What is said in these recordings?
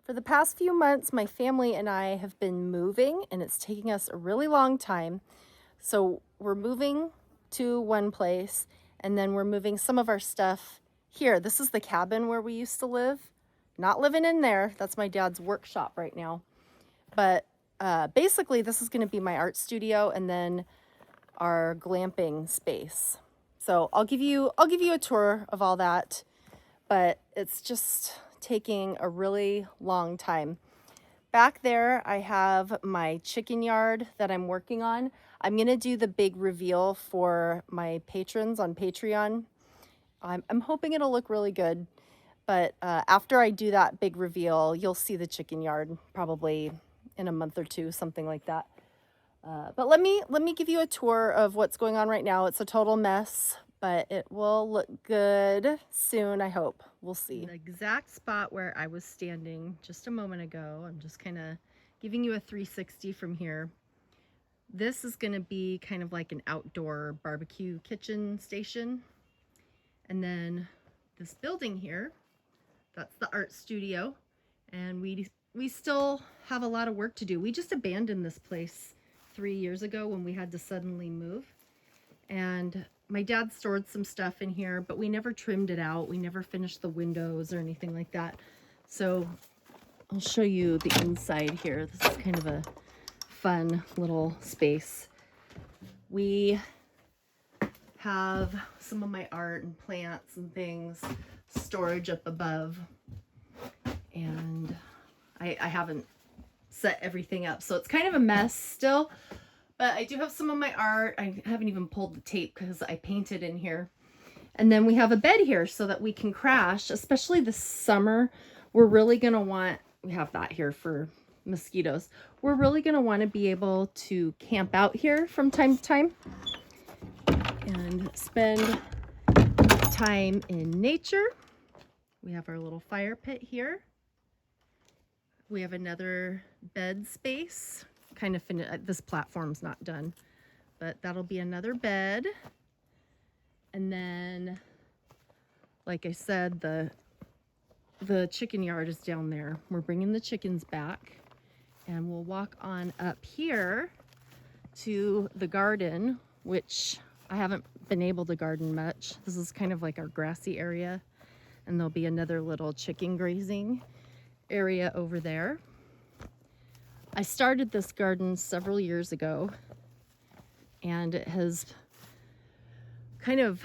For the past few months, my family and I have been moving, and it's taking us a really long time. So we're moving to one place, and then we're moving some of our stuff here. This is the cabin where we used to live. Not living in there. That's my dad's workshop right now. But basically, this is going to be my art studio, and then our glamping space. So I'll give you a tour of all that, but it's just taking a really long time. Back there, I have my chicken yard that I'm working on. I'm going to do the big reveal for my patrons on Patreon. I'm hoping it'll look really good, but after I do that big reveal, you'll see the chicken yard probably in a month or two, something like that. But let me give you a tour of what's going on right now. It's a total mess, but it will look good soon, I hope. We'll see. The exact spot where I was standing just a moment ago, I'm just kind of giving you a 360 from here. This is going to be kind of like an outdoor barbecue kitchen station. And then this building here, that's the art studio. And we still have a lot of work to do. We just abandoned this place 3 years ago when we had to suddenly move. And my dad stored some stuff in here, but we never trimmed it out. We never finished the windows or anything like that. So I'll show you the inside here. This is kind of a fun little space. We have some of my art and plants and things, storage up above. And I haven't set everything up, so it's kind of a mess still. But I do have some of my art. I haven't even pulled the tape because I painted in here. And then we have a bed here so that we can crash, especially this summer. We're really going to want, we have that here for mosquitoes. We're really going to want to be able to camp out here from time to time and spend time in nature. We have our little fire pit here. We have another bed space. Kind of finished. This platform's not done, but that'll be another bed. And then, like I said, the chicken yard is down there. We're bringing the chickens back, and we'll walk on up here to the garden, which I haven't been able to garden much. This is kind of like our grassy area, and there'll be another little chicken grazing area over there. I started this garden several years ago, and it has kind of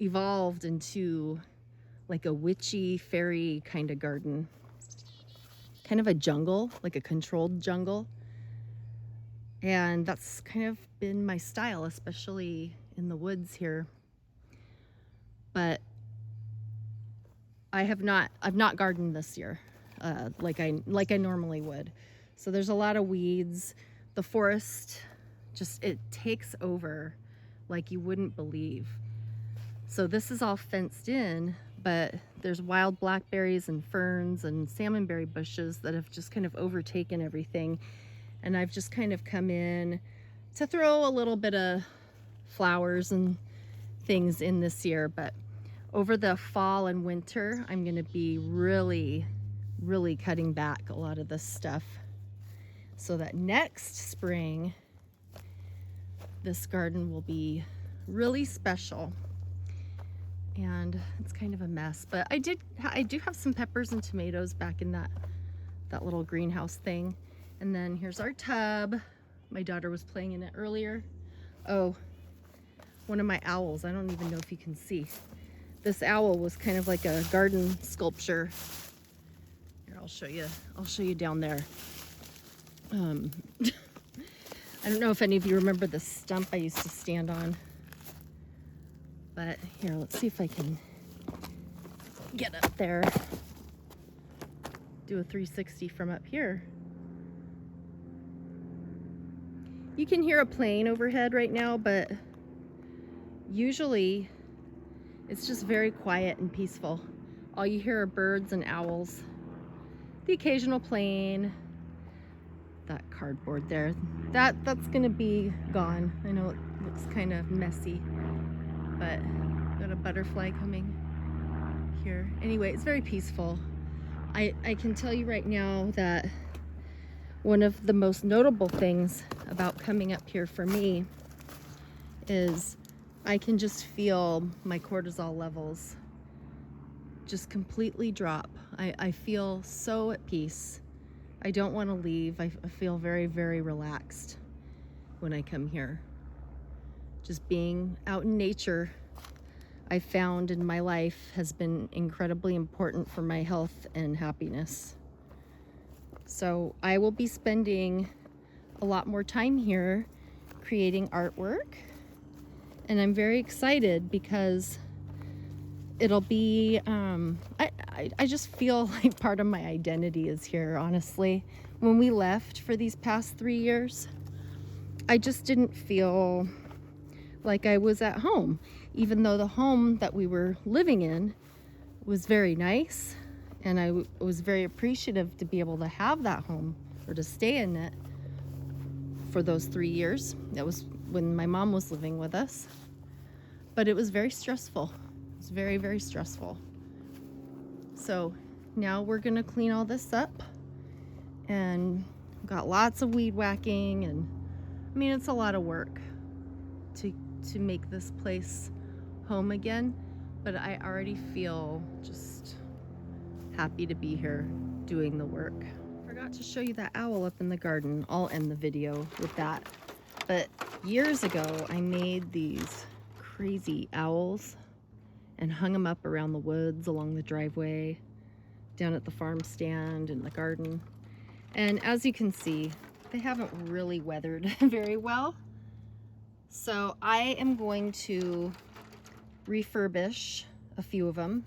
evolved into like a witchy fairy kind of garden, kind of a jungle, like a controlled jungle. And that's kind of been my style, especially in the woods here. But I've not gardened this year. Like I normally would. So there's a lot of weeds. The forest it takes over like you wouldn't believe. So this is all fenced in, but there's wild blackberries and ferns and salmonberry bushes that have just kind of overtaken everything. And I've just kind of come in to throw a little bit of flowers and things in this year. But over the fall and winter, I'm going to be really cutting back a lot of this stuff so that next spring this garden will be really special. And it's kind of a mess, but I do have some peppers and tomatoes back in that little greenhouse thing. And then here's our tub. My daughter was playing in it earlier. Oh, one of my owls. I don't even know if you can see. This owl was kind of like a garden sculpture. Here, I'll show you down there. I don't know if any of you remember the stump I used to stand on. But here, let's see if I can get up there. Do a 360 from up here. You can hear a plane overhead right now, but usually it's just very quiet and peaceful. All you hear are birds and owls. The occasional plane. That cardboard there. That's gonna be gone. I know it looks kind of messy, but got a butterfly coming here. Anyway, it's very peaceful. I can tell you right now that one of the most notable things about coming up here for me is I can just feel my cortisol levels just completely drop. I feel so at peace. I don't want to leave. I feel very, very relaxed when I come here. Just being out in nature, I found in my life, has been incredibly important for my health and happiness. So I will be spending a lot more time here creating artwork, and I'm very excited because it'll be I just feel like part of my identity is here, honestly. When we left for these past 3 years, I just didn't feel like I was at home, even though the home that we were living in was very nice, and I was very appreciative to be able to have that home or to stay in it for those 3 years. That was when my mom was living with us, but it was very stressful. It was very, very stressful. So now we're gonna clean all this up, and got lots of weed whacking, and I mean, it's a lot of work to make this place home again, but I already feel just happy to be here doing the work. Forgot to show you that owl up in the garden. I'll end the video with that. But years ago, I made these crazy owls and hung them up around the woods, along the driveway, down at the farm stand, in the garden. And as you can see, they haven't really weathered very well. So I am going to refurbish a few of them,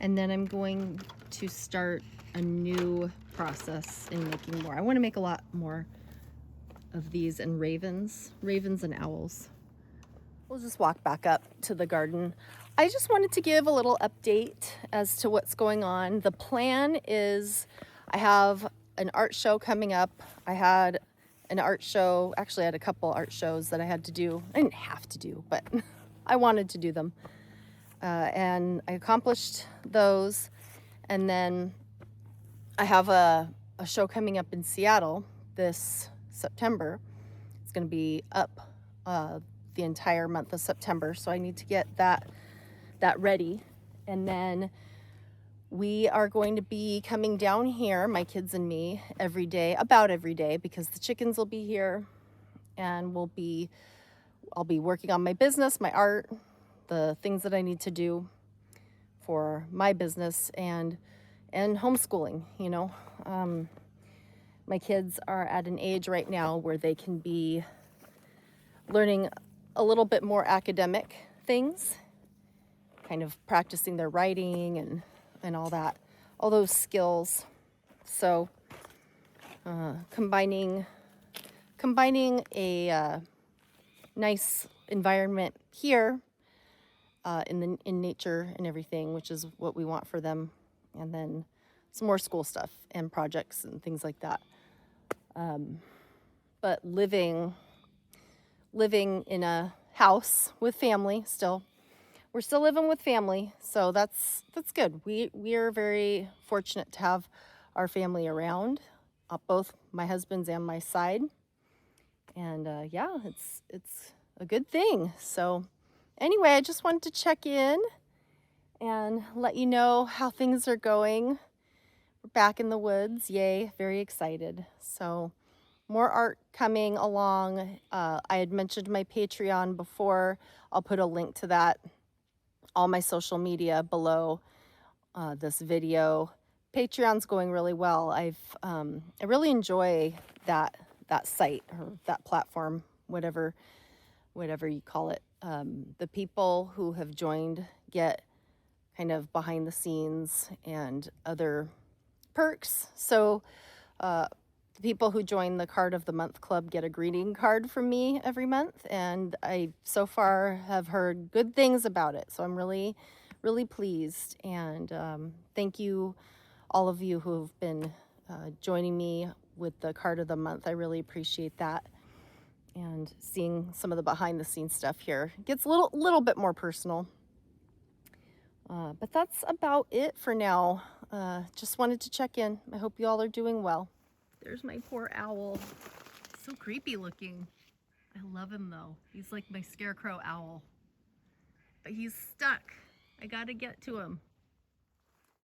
and then I'm going to start a new process in making more. I want to make a lot more of these, and ravens and owls. We'll just walk back up to the garden. I just wanted to give a little update as to what's going on. The plan is I have an art show coming up. I had an art show, actually I had a couple art shows that I had to do. I didn't have to do, but I wanted to do them. And I accomplished those. And then I have a show coming up in Seattle this September. It's going to be up the entire month of September, so I need to get that ready. And then we are going to be coming down here, my kids and me, about every day, because the chickens will be here, and I'll be working on my business, my art, the things that I need to do for my business, and homeschooling, you know. My kids are at an age right now where they can be learning a little bit more academic things, kind of practicing their writing and all that, all those skills. So combining a nice environment here in nature and everything, which is what we want for them, and then some more school stuff and projects and things like that. But living in a house with family still. We're still living with family, so that's good. We are very fortunate to have our family around, both my husband's and my side, and yeah, it's a good thing. So anyway, I just wanted to check in and let you know how things are going. We're back in the woods, yay! Very excited. So more art coming along. I had mentioned my Patreon before. I'll put a link to that, all my social media below this video. Patreon's going really well. I really enjoy that site, or that platform, whatever you call it. The people who have joined get kind of behind the scenes and other perks. So the people who join the Card of the Month Club get a greeting card from me every month, and I so far have heard good things about it. So I'm really, really pleased, and thank you, all of you who have been joining me with the Card of the Month. I really appreciate that, and seeing some of the behind the scenes stuff here. It gets a little bit more personal. But that's about it for now. just wanted to check in. I hope you all are doing well. There's my poor owl. So creepy looking. I love him though. He's like my scarecrow owl. But he's stuck. I gotta get to him.